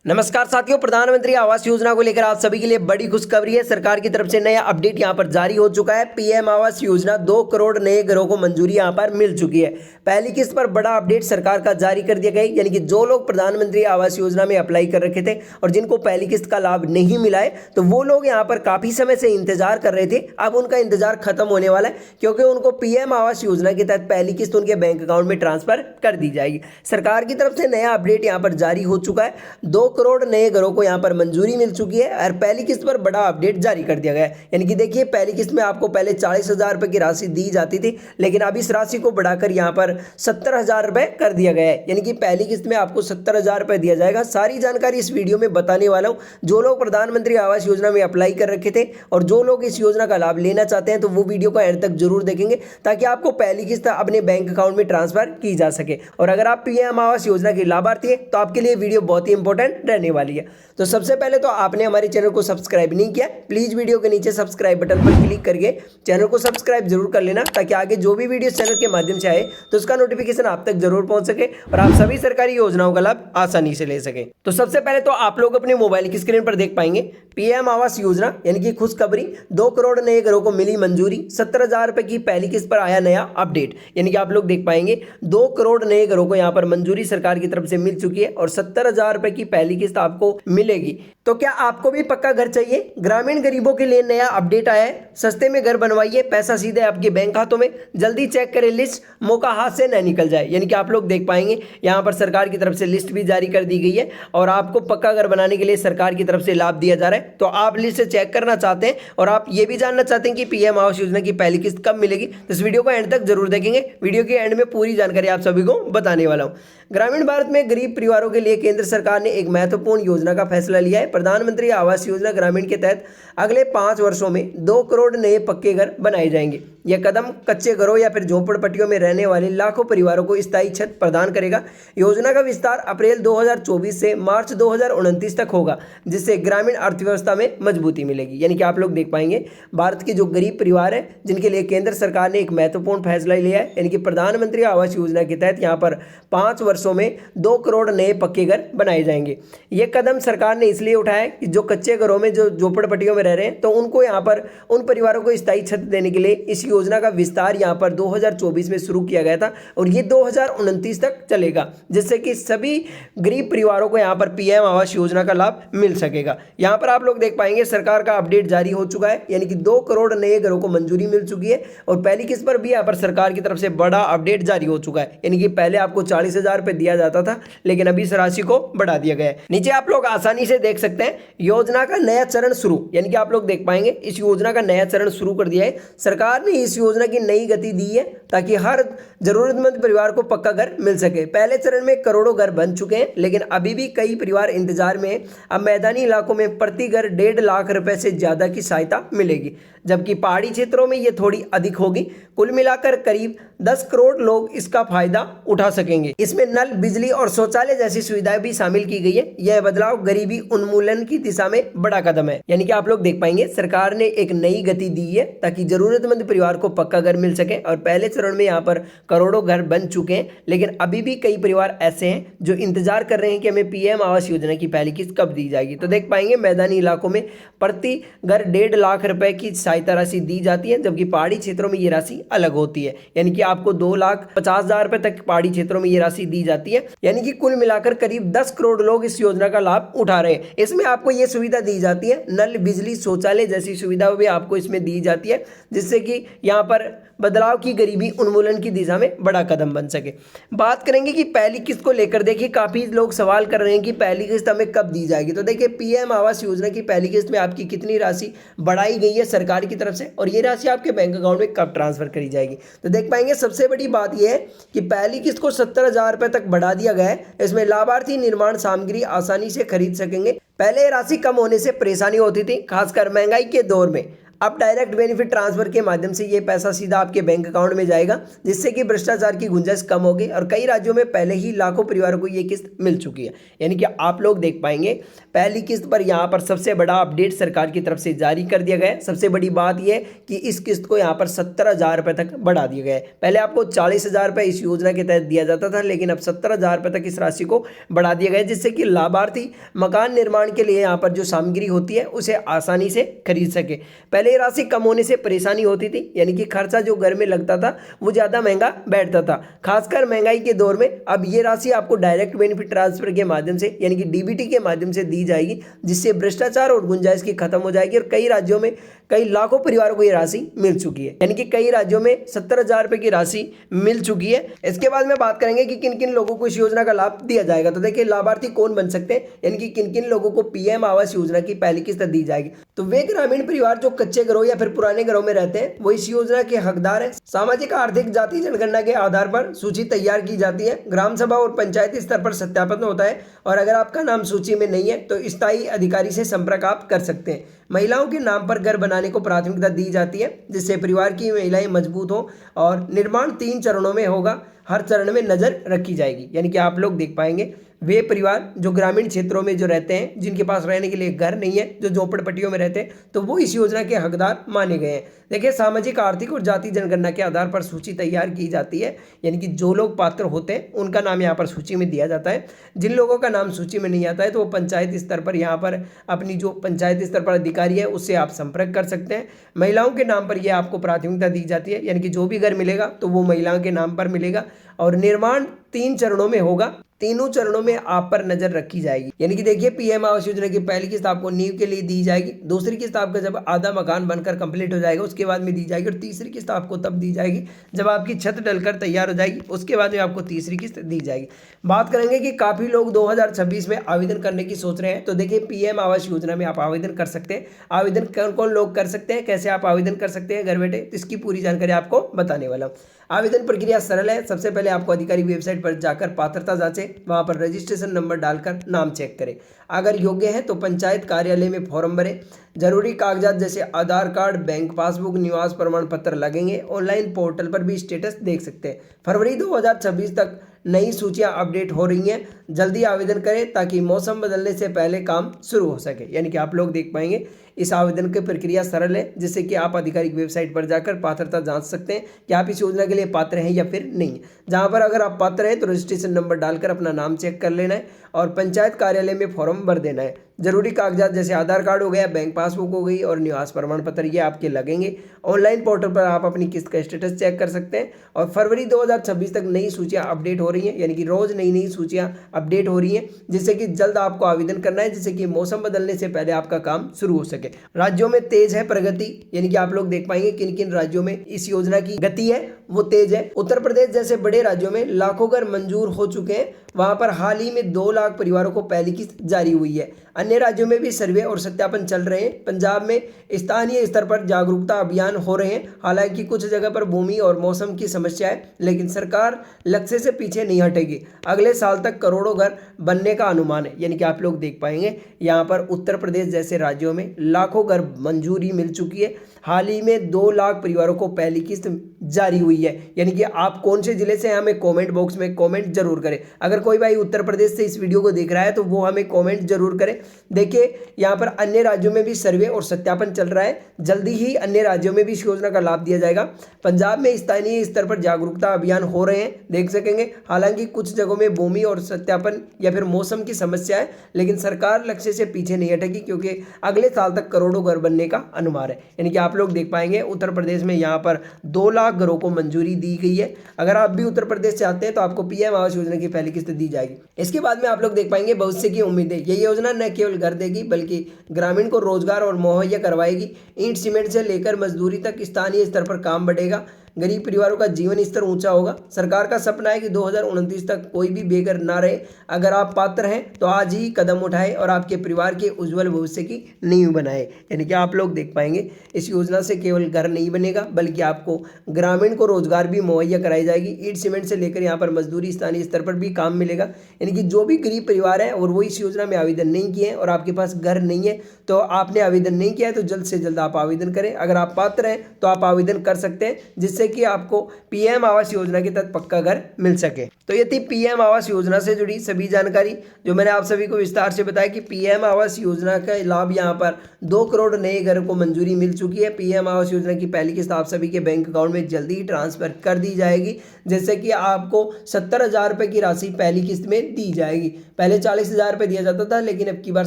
नमस्कार साथियों, प्रधानमंत्री आवास योजना को लेकर आप सभी के लिए बड़ी खुशखबरी है। सरकार की तरफ से नया अपडेट यहां पर जारी हो चुका है। पीएम आवास योजना 2 करोड़ नए घरों को मंजूरी यहां पर मिल चुकी है। पहली किस्त पर बड़ा अपडेट सरकार का जारी कर दिया गया, यानी कि जो लोग प्रधानमंत्री आवास योजना में अप्लाई कर रखे थे और जिनको पहली किस्त का लाभ नहीं मिला है, तो वो लोग यहाँ पर काफी समय से इंतजार कर रहे थे। अब उनका इंतजार खत्म होने वाला है, क्योंकि उनको पीएम आवास योजना के तहत पहली किस्त उनके बैंक अकाउंट में ट्रांसफर कर दी जाएगी। सरकार की तरफ से नया अपडेट यहाँ पर जारी हो चुका है। 2 करोड़ नए घरों को यहां पर मंजूरी मिल चुकी है और पहली किस्त पर बड़ा अपडेट जारी कर दिया गया है। यानी कि देखिए, पहली किस्त में आपको पहले 40,000 रुपए की राशि दी जाती थी, लेकिन अब इस राशि को बढ़ाकर यहां पर 70,000 रुपए कर दिया गया है। यानी कि पहली किस्त में आपको 70,000 रुपए दिया जाएगा। सारी जानकारी इस वीडियो में बताने वाला हूं। जो लोग प्रधानमंत्री आवास योजना में अप्लाई कर रखे थे और जो लोग इस योजना का लाभ लेना चाहते हैं, तो वो वीडियो को एंड तक जरूर देखेंगे, ताकि आपको पहली किस्त अपने बैंक अकाउंट में ट्रांसफर की जा सके। और अगर आप पीएम आवास योजना के लाभार्थी हैं, तो आपके लिए वीडियो बहुत ही इंपॉर्टेंट रहने वाली है। तो सबसे पहले तो आपने हमारे चैनल को सब्सक्राइब नहीं किया, प्लीज वीडियो के नीचे सब्सक्राइब बटन पर क्लिक करके चैनल को सब्सक्राइब जरूर कर लेना, ताकि आगे जो भी वीडियो चैनल के माध्यम से आए तो उसका नोटिफिकेशन आप तक जरूर पहुंच सके और आप सभी सरकारी योजनाओं का लाभ आसानी से ले सके। तो सबसे पहले तो आप लोग अपने मोबाइल की स्क्रीन पर देख पाएंगे पीएम आवास योजना, यानी कि खुशखबरी, 2 करोड़ नए घरों को मिली मंजूरी। 70,000 रुपए की पहली किस्त पर आया नया अपडेट। यानी कि आप लोग देख पाएंगे 2 करोड़ नए घरों को यहां पर मंजूरी सरकार की तरफ से मिल चुकी है और 70,000 रुपए की पहली किस्त आपको मिलेगी। तो क्या आपको भी पक्का घर चाहिए? ग्रामीण गरीबों के लिए नया अपडेट आया है। सस्ते में घर बनवाइए, पैसा सीधे आपके बैंक खातों में। जल्दी चेक करें लिस्ट, मौका हाथ से न निकल जाए। यानी कि आप लोग देख पाएंगे यहां पर सरकार की तरफ से लिस्ट भी जारी कर दी गई है और आपको पक्का घर बनाने के लिए सरकार की तरफ से लाभ दिया जा रहा है। तो आप लिस्ट चेक करना चाहते हैं और आप ये भी जानना चाहते हैं कि पीएम आवास योजना की पहली किस्त कब मिलेगी, तो इस वीडियो को एंड तक जरूर देखेंगे। वीडियो के एंड में पूरी जानकारी आप सभी को बताने वाला हूं। ग्रामीण भारत में गरीब परिवारों के लिए केंद्र सरकार ने एक महत्वपूर्ण योजना का फैसला लिया है। प्रधानमंत्री आवास योजना ग्रामीण के तहत अगले 5 वर्षों में 2 करोड़ नए पक्के घर बनाए जाएंगे। यह कदम कच्चे घरों या फिर झोपड़पट्टियों में रहने वाले लाखों परिवारों को स्थायी छत प्रदान करेगा। योजना का विस्तार अप्रैल 2024 से मार्च 2029 तक होगा, जिससे ग्रामीण अर्थव्यवस्था में मजबूती मिलेगी। यानी कि आप लोग देख पाएंगे भारत के जो गरीब परिवार है, जिनके लिए केंद्र सरकार ने एक महत्वपूर्ण फैसला लिया है, यानी कि प्रधानमंत्री आवास योजना के तहत यहाँ पर 5 वर्षों में 2 करोड़ नए पक्के घर बनाए जाएंगे। यह कदम सरकार ने इसलिए उठाया है कि जो कच्चे घरों में, जो झोपड़पट्टियों में रह रहे हैं, तो उनको यहाँ पर उन परिवारों को स्थायी छत देने के लिए इस योजना का विस्तार यहाँ पर 2024 में शुरू किया गया था और ये 2029 तक चलेगा, जिससे कि सभी गरीब परिवारों को यहाँ पर पीएम आवास योजना का लाभ मिल सकेगा। यहाँ पर आप लोग देख पाएंगे सरकार का अपडेट जारी हो चुका है, यानी कि 2 करोड़ नए घरों को मंजूरी मिल चुकी है और पहली किस्त पर भी यहाँ पर सरकार की तरफ से बड़ा अपडेट जारी हो चुका है। यानी कि पहले आपको 40,000 रुपए दिया जाता था, लेकिन अभी इस राशि को बढ़ा दिया गया है। नीचे आप लोग आसानी से देख सकते हैं योजना का नया चरण शुरू। यानी कि आप लोग देख पाएंगे इस योजना का नया चरण शुरू कर दिया है। सरकार ने इस योजना की नई गति दी है, ताकि हर जरूरतमंद परिवार को पक्का घर मिल सके। पहले चरण में करोड़ों घर बन चुके हैं, लेकिन अभी भी कई परिवार इंतजार में हैं। अब मैदानी इलाकों में प्रति घर 1.5 लाख रुपए से ज्यादा की सहायता मिलेगी, जबकि पहाड़ी क्षेत्रों में यह थोड़ी अधिक होगी। कुल मिलाकर करीब 10 करोड़ लोग इसका फायदा उठा सकेंगे। इसमें नल, बिजली और शौचालय जैसी सुविधाएं भी शामिल की गई है। यह बदलाव गरीबी उन्मूलन की दिशा में बड़ा कदम है। यानी कि आप लोग देख पाएंगे सरकार ने एक नई गति दी है, ताकि जरूरतमंद परिवार को पक्का घर मिल सके। और पहले चरण में यहाँ पर करोड़ों घर बन चुके हैं, लेकिन अभी भी कई परिवार ऐसे हैं जो इंतजार कर रहे हैं कि हमें पीएम आवास योजना की पहली किस्त कब दी जाएगी। तो देख पाएंगे मैदानी इलाकों में प्रति घर 1.5 लाख रुपए की सहायता राशि दी जाती है, जबकि पहाड़ी क्षेत्रों में ये राशि अलग होती है। यानी कि आपको 2,50,000 रुपए तक पहाड़ी क्षेत्रों में ये राशि दी जाती है। यानी कि कुल मिलाकर करीब 10 करोड़ लोग इस योजना का लाभ उठा रहे हैं। इसमें आपको ये सुविधा दी जाती है, नल, बिजली, शौचालय जैसी सुविधा भी आपको इसमें दी जाती है, जिससे कि यहाँ पर बदलाव की गरीबी उन्मूलन की दिशा में बड़ा कदम बन सके। बात करेंगे कि पहली किस्त को लेकर, देखिए काफी लोग सवाल कर रहे हैं कि पहली किस्त हमें कब दी जाएगी। तो देखिए पीएम आवास योजना की पहली किस्त में आपकी कितनी राशि बढ़ाई गई है सरकार की तरफ से, और ये राशि आपके बैंक अकाउंट में कब ट्रांसफर करी जाएगी। तो देख पाएंगे सबसे बड़ी बात यह है कि पहली किस्त को 70,000 रुपए तक बढ़ा दिया गया है। इसमें लाभार्थी निर्माण सामग्री आसानी से खरीद सकेंगे। पहले राशि कम होने से परेशानी होती थी, खासकर महंगाई के दौर में। अब डायरेक्ट बेनिफिट ट्रांसफर के माध्यम से ये पैसा सीधा आपके बैंक अकाउंट में जाएगा, जिससे कि भ्रष्टाचार की गुंजाइश कम होगी। और कई राज्यों में पहले ही लाखों परिवारों को ये किस्त मिल चुकी है। यानी कि आप लोग देख पाएंगे पहली किस्त पर यहाँ पर सबसे बड़ा अपडेट सरकार की तरफ से जारी कर दिया गया है। सबसे बड़ी बात यह कि इस किस्त को यहाँ पर 70,000 रुपये तक बढ़ा दिया गया है। पहले आपको 40,000 रुपये इस योजना के तहत दिया जाता था, लेकिन अब 70,000 रुपये तक इस राशि को बढ़ा दिया गया है, जिससे कि लाभार्थी मकान निर्माण के लिए यहाँ पर जो सामग्री होती है उसे आसानी से खरीद सके। पहले ये राशि कम होने से परेशानी होती थी, यानी कि खर्चा जो घर में लगता था वो ज़्यादा महंगा बैठता था, खासकर महंगाई के दौर में। अब ये राशि आपको डायरेक्ट बेनिफिट ट्रांसफर के माध्यम से यानी कि डीबीटी के माध्यम से दी जाएगी, जिससे भ्रष्टाचार और गुंजाइश की खत्म हो जाएगी। और कई राज्यों में कई लाखों परिवारों को ये राशि मिल चुकी है, यानी कि कई राज्यों में 70,000 रुपये की राशि मिल चुकी है। इसके बाद में बात करेंगे कि किन किन लोगों को इस योजना का लाभ दिया जाएगा। तो देखिए लाभार्थी कौन बन सकते हैं, यानी कि किन किन लोगों को पीएम आवास योजना की पहली किस्त दी जाएगी। तो वे ग्रामीण परिवार जो कच्चे घरों या फिर पुराने घरों में रहते हैं वो इस योजना के हकदार हैं। सामाजिक आर्थिक जाति जनगणना के आधार पर सूची तैयार की जाती है, ग्राम सभा और पंचायती स्तर पर सत्यापन होता है, और अगर आपका नाम सूची में नहीं है तो स्थायी अधिकारी से संपर्क आप कर सकते हैं। महिलाओं के नाम पर घर बनाने को प्राथमिकता दी जाती है, जिससे परिवार की महिलाएं मजबूत हो, और निर्माण 3 चरणों में होगा, हर चरण में नजर रखी जाएगी। यानी कि आप लोग देख पाएंगे वे परिवार जो ग्रामीण क्षेत्रों में जो रहते हैं, जिनके पास रहने के लिए घर नहीं है, जो झोपड़पट्टियों में रहते हैं, तो वो इस योजना के हकदार माने गए हैं। देखिए सामाजिक आर्थिक और जाति जनगणना के आधार पर सूची तैयार की जाती है, यानी कि जो लोग पात्र होते हैं उनका नाम यहाँ पर सूची में दिया जाता है। जिन लोगों का नाम सूची में नहीं आता है तो वो पंचायत स्तर पर यहाँ पर अपनी जो पंचायत स्तर पर अधिकारी है उससे आप संपर्क कर सकते हैं। महिलाओं के नाम पर यह आपको प्राथमिकता दी जाती है, यानी कि जो भी घर मिलेगा तो वो महिलाओं के नाम पर मिलेगा, और निर्माण 3 चरणों में होगा, तीनों चरणों में आप पर नजर रखी जाएगी। यानी कि देखिए पीएम आवास योजना की पहली किस्त आपको नींव के लिए दी जाएगी, दूसरी किस्त आपका जब आधा मकान बनकर कंप्लीट हो जाएगा उसके बाद में दी जाएगी, और तीसरी किस्त आपको तब दी जाएगी जब आपकी छत डलकर तैयार हो जाएगी, उसके बाद में आपको तीसरी किस्त दी जाएगी। बात करेंगे कि काफ़ी लोग 2026 में आवेदन करने की सोच रहे हैं। तो देखिए पीएम आवास योजना में आप आवेदन कर सकते हैं। आवेदन कौन कौन लोग कर सकते हैं, कैसे आप आवेदन कर सकते हैं घर बैठे, तो इसकी पूरी जानकारी आपको बताने वाला हूँ। आवेदन प्रक्रिया सरल है। सबसे पहले आपको अधिकारी वेबसाइट पर जाकर पात्रता जांचें, वहां पर रजिस्ट्रेशन नंबर डालकर नाम चेक करें। अगर योग्य है तो पंचायत कार्यालय में फॉर्म भरें। जरूरी कागजात जैसे आधार कार्ड, बैंक पासबुक, निवास प्रमाण पत्र लगेंगे। ऑनलाइन पोर्टल पर भी स्टेटस देख सकते हैं। फरवरी 2026 तक नई सूचियां अपडेट हो रही हैं, जल्दी आवेदन करें ताकि मौसम बदलने से पहले काम शुरू हो सके। यानी कि आप लोग देख पाएंगे इस आवेदन की प्रक्रिया सरल है, जिससे कि आप आधिकारिक वेबसाइट पर जाकर पात्रता जांच सकते हैं कि आप इस योजना के लिए पात्र हैं या फिर नहीं। जहां पर अगर आप पात्र हैं तो रजिस्ट्रेशन नंबर डालकर अपना नाम चेक कर लेना है और पंचायत कार्यालय में फॉर्म भर देना है। जरूरी कागजात जैसे आधार कार्ड हो गया, बैंक पासबुक हो गई और निवास प्रमाण पत्र ये आपके लगेंगे। ऑनलाइन पोर्टल पर आप अपनी किस्त का स्टेटस चेक कर सकते हैं। और फरवरी 2026 तक नई सूचियां अपडेट हो रही हैं, यानी कि रोज नई नई सूचियां अपडेट हो रही हैं, जिससे कि जल्द आपको आवेदन करना है, जिससे कि मौसम बदलने से पहले आपका काम शुरू हो सके। राज्यों में तेज है प्रगति, यानी कि आप लोग देख पाएंगे किन किन राज्यों में इस योजना की गति है वो तेज है। उत्तर प्रदेश जैसे बड़े राज्यों में लाखों घर मंजूर हो चुके हैं, वहां पर हाल ही में 2 लाख परिवारों को पहली किस्त जारी हुई है। अन्य राज्यों में भी सर्वे और सत्यापन चल रहे हैं। पंजाब में स्थानीय स्तर पर जागरूकता अभियान हो रहे हैं। हालांकि कुछ जगह पर भूमि और मौसम की समस्या है, लेकिन सरकार लक्ष्य से पीछे नहीं हटेगी। अगले साल तक करोड़ों घर बनने का अनुमान है। यानी कि आप लोग देख पाएंगे यहाँ पर उत्तर प्रदेश जैसे राज्यों में लाखों घर मंजूरी मिल चुकी है। हाल ही में 2 लाख परिवारों को पहली किस्त जारी हुई है। यानी कि आप कौन से जिले से हैं हमें कमेंट बॉक्स में कमेंट जरूर करें। अगर कोई भाई उत्तर प्रदेश से इस वीडियो को देख रहा है तो वो हमें कमेंट जरूर करें। देखिए यहाँ पर अन्य राज्यों में भी सर्वे और सत्यापन चल रहा है, जल्दी ही अन्य राज्यों में भी इस योजना का लाभ दिया जाएगा। पंजाब में स्थानीय स्तर पर जागरूकता अभियान हो रहे हैं, देख सकेंगे। हालांकि कुछ जगहों में भूमि और सत्यापन या फिर मौसम की समस्या है, लेकिन सरकार लक्ष्य से पीछे नहीं हटेगी, क्योंकि अगले साल तक करोड़ों घर बनने का अनुमान है। यानी कि आप लोग देख पाएंगे उत्तर प्रदेश में यहाँ पर 2 लाख घरों को मंजूरी दी गई है। अगर आप भी उत्तर प्रदेश से आते हैं तो आपको पीएम आवास योजना की पहली किस्त दी जाएगी। इसके बाद में आप लोग देख पाएंगे भविष्य की उम्मीदें। ये योजना न केवल घर देगी बल्कि ग्रामीण को रोजगार और मुहैया करवाएगी। ईंट सीमेंट से लेकर मजदूरी तक स्थानीय स्तर पर काम बढ़ेगा। गरीब परिवारों का जीवन स्तर ऊंचा होगा। सरकार का सपना है कि 2029 तक कोई भी बेघर ना रहे। अगर आप पात्र हैं तो आज ही कदम उठाएं और आपके परिवार के उज्जवल भविष्य की नींव बनाएं। यानी कि आप लोग देख पाएंगे इस योजना से केवल घर नहीं बनेगा बल्कि आपको ग्रामीण को रोजगार भी मुहैया कराई जाएगी। ईंट सीमेंट से लेकर यहाँ पर मजदूरी स्थानीय स्तर पर भी काम मिलेगा। यानी कि जो भी गरीब परिवार है और वो इस योजना में आवेदन नहीं किए हैं और आपके पास घर नहीं है तो आपने आवेदन नहीं किया है तो जल्द से जल्द आप आवेदन करें। अगर आप पात्र हैं तो आप आवेदन कर सकते हैं जिससे कि आपको पीएम आवास योजना के तहत पक्का घर मिल सके। तो ये थी पीएम आवास योजना से जुड़ी सभी जानकारी जो मैंने आप सभी को विस्तार से बताया कि पीएम आवास योजना का लाभ यहाँ पर 2 करोड़ नए घर को मंजूरी मिल चुकी है। पीएम आवास योजना की पहली किस्त आप सभी के बैंक अकाउंट में जल्दी ही ट्रांसफर कर दी जाएगी, जैसे कि आपको 70,000 रुपये की राशि पहली किस्त में दी जाएगी। पहले 40,000 रुपये दिया जाता था लेकिन अब की बार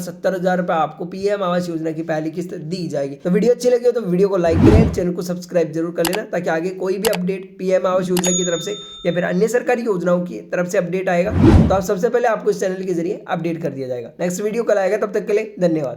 70,000 रुपये आपको पीएम आवास योजना की पहली किस्त दी जाएगी। तो वीडियो अच्छी लगी हो तो वीडियो को लाइक करें, चैनल को सब्सक्राइब जरूर कर लेना ताकि आगे कोई भी अपडेट पीएम आवास योजना की तरफ से या फिर अन्य सरकारी योजनाओं की तरफ से अपडेट आएगा तो आप सबसे पहले आपको इस चैनल के जरिए अपडेट कर दिया जाएगा। नेक्स्ट वीडियो कल आएगा, तब तक के लिए धन्यवाद।